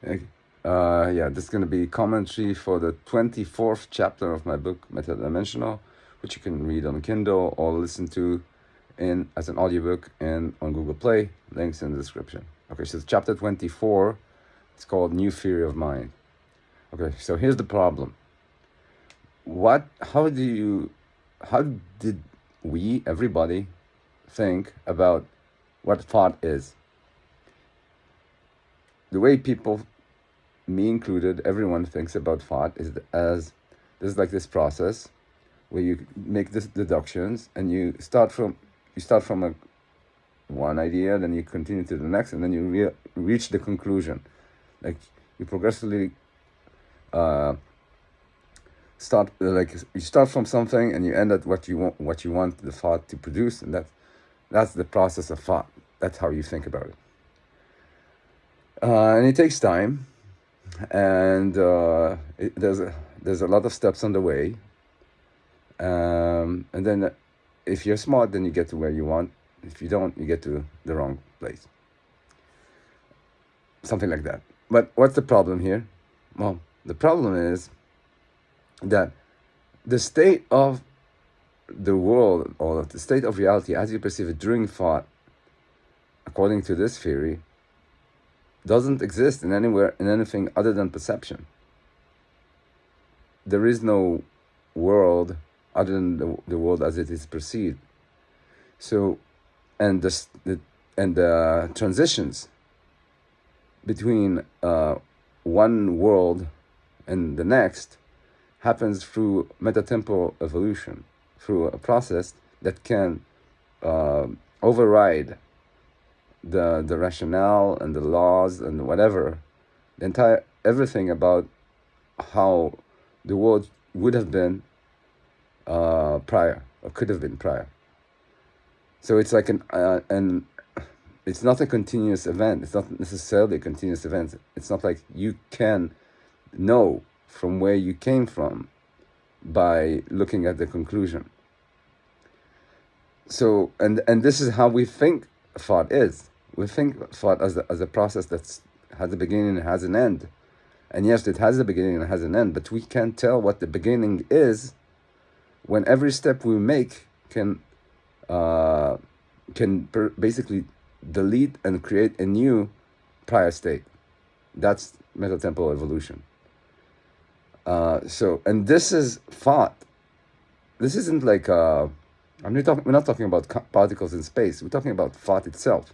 This is going to be commentary for the 24th chapter of my book, Metadimensional, which you can read on Kindle or listen to as an audiobook and on Google Play. Links in the description. Okay, so chapter 24, it's called New Theory of Mind. Okay, so here's the problem. How did we, everybody, think about what thought is? The way people, me included, everyone thinks about thought is as there's like this process where you make this deductions and you start from one idea, then you continue to the next, and then you reach the conclusion. Like you progressively you start from something and you end at what you want the thought to produce, and that's the process of thought. That's how you think about it. And it takes time, and there's a lot of steps on the way. And then if you're smart, then you get to where you want. If you don't, you get to the wrong place. Something like that. But what's the problem here? Well, the problem is that the state of the world, or the state of reality as you perceive it during thought, according to this theory, doesn't exist in anything other than perception. There is no world other than the world as it is perceived. So, and the transitions between one world and the next happens through metatemporal evolution, through a process that can override the rationale and the laws and whatever, everything about how the world would have been prior, or could have been prior. So it's like it's not a continuous event. It's not necessarily a continuous event. It's not like you can know from where you came from by looking at the conclusion. So, and this is how we think thought is. We think thought as a process that has a beginning and has an end. And yes, it has a beginning and has an end, but we can't tell what the beginning is when every step we make can basically delete and create a new prior state. That's metatemporal evolution. And this is thought. This isn't like we're not talking about particles in space. We're talking about thought itself.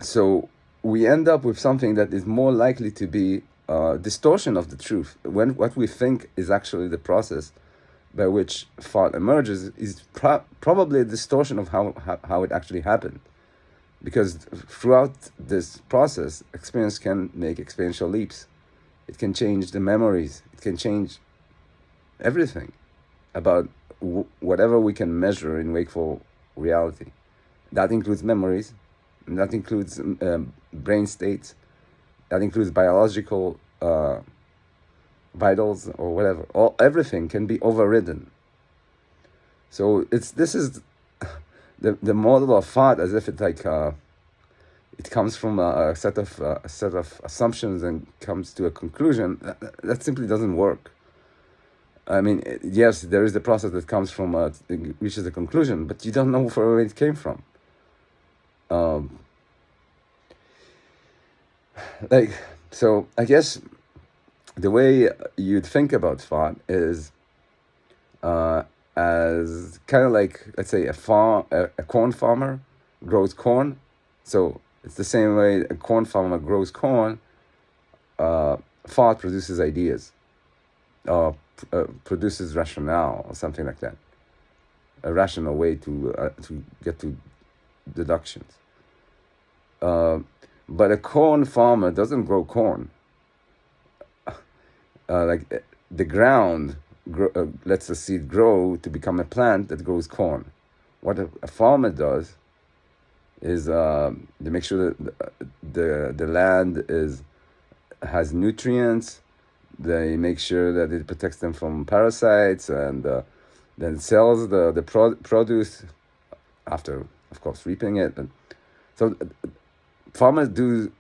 So we end up with something that is more likely to be a distortion of the truth. When what we think is actually the process by which thought emerges is probably a distortion of how it actually happened. Because throughout this process, experience can make experiential leaps. It can change the memories. It can change everything about whatever we can measure in wakeful reality. That includes memories, and that includes brain states, that includes biological vitals or whatever. Everything can be overridden. So this is the model of thought, as if it's like it comes from a set of assumptions and comes to a conclusion. That simply doesn't work. I mean, yes, there is the process that comes from reaches a conclusion, but you don't know where it came from. So I guess the way you'd think about thought is as kind of like, let's say, a corn farmer grows corn. So it's the same way a corn farmer grows corn. Thought produces ideas, produces rationale, or something like that. A rational way to get to deductions. But a corn farmer doesn't grow corn. Like the ground lets the seed grow to become a plant that grows corn. What a farmer does is they make sure that the land has nutrients. They make sure that it protects them from parasites, and then sells the produce after, of course, reaping it. And so farmers do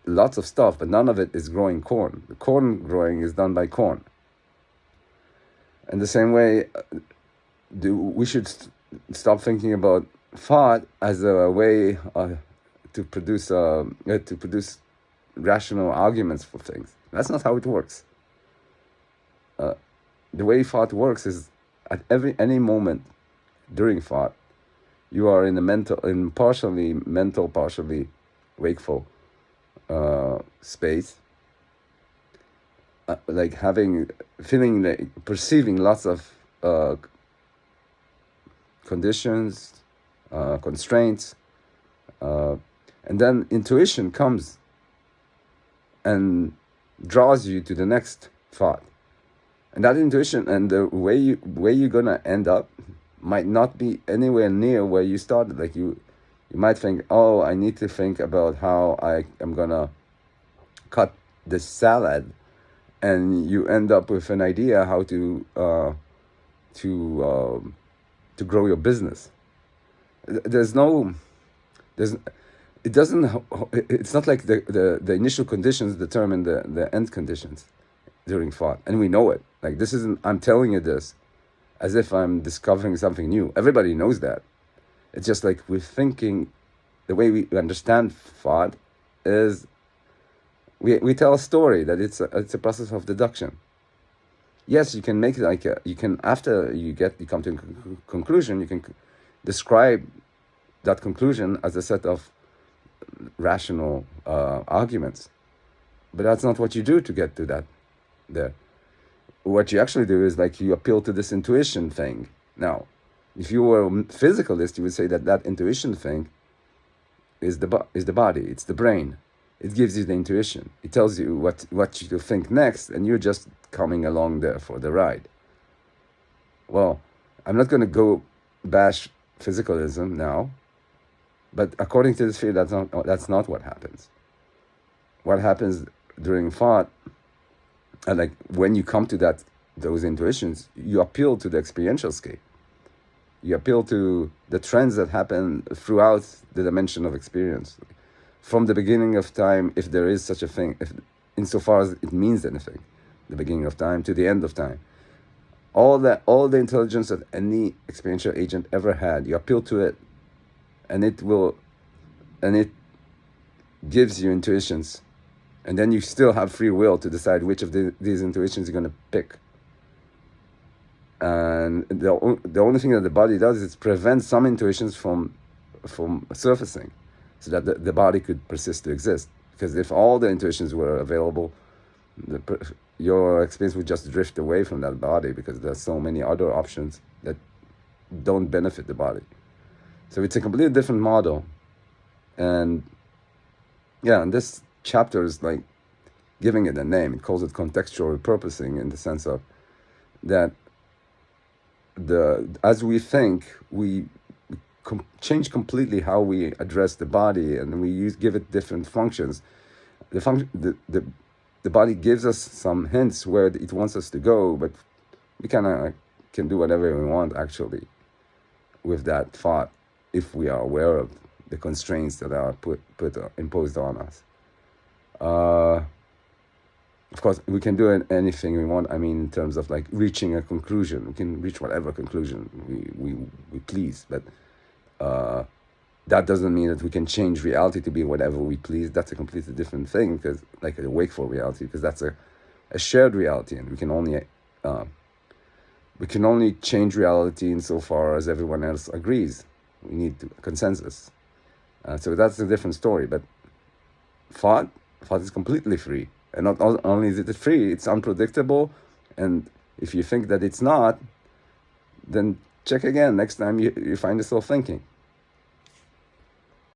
lots of stuff, but none of it is growing corn. The corn growing is done by corn. In the same way, we should stop thinking about thought as a way to produce rational arguments for things. That's not how it works. The way thought works is at any moment during thought, you are in partially mental, partially wakeful space, like perceiving lots of conditions, constraints, and then intuition comes and draws you to the next thought. And that intuition and the way you're gonna end up might not be anywhere near where you started. Like you might think, oh, I need to think about how I am gonna cut this salad, and you end up with an idea how to grow your business. It's not like the initial conditions determine the end conditions during thought, and we know it. Like this isn't, I'm telling you this as if I'm discovering something new. Everybody knows that. It's just like we're thinking, the way we understand thought is we tell a story that it's a process of deduction. Yes, you can make it like after you come to a conclusion, you can describe that conclusion as a set of rational arguments, but that's not what you do to get to that there. What you actually do is like you appeal to this intuition thing. Now, if you were a physicalist, you would say that intuition thing is the body, it's the brain. It gives you the intuition. It tells you what you to think next, and you're just coming along there for the ride. Well, I'm not going to go bash physicalism now, but according to this theory, that's not what happens. What happens during thought, and like when you come to those intuitions, you appeal to the experiential scape. You appeal to the trends that happen throughout the dimension of experience, from the beginning of time, if there is such a thing, insofar as it means anything, the beginning of time to the end of time. All the intelligence that any experiential agent ever had, you appeal to it, and it gives you intuitions, and then you still have free will to decide which of these intuitions you're going to pick. And the only thing that the body does is prevent some intuitions from surfacing, so that the body could persist to exist. Because if all the intuitions were available, your experience would just drift away from that body, because there's so many other options that don't benefit the body. So it's a completely different model. And yeah, and this chapter is like giving it a name. It calls it contextual repurposing, in the sense of that as we think, we change completely how we address the body, and we give it different functions. The body gives us some hints where it wants us to go, but we kind of can do whatever we want actually with that thought, if we are aware of the constraints that are imposed on us. Of course, we can do anything we want. I mean, in terms of like reaching a conclusion, we can reach whatever conclusion we please. But that doesn't mean that we can change reality to be whatever we please. That's a completely different thing, because like a wakeful reality, because that's a shared reality, and we can only change reality insofar as everyone else agrees. We need consensus. So that's a different story. But thought is completely free. And not only is it free, it's unpredictable. And if you think that it's not, then check again next time you find yourself thinking.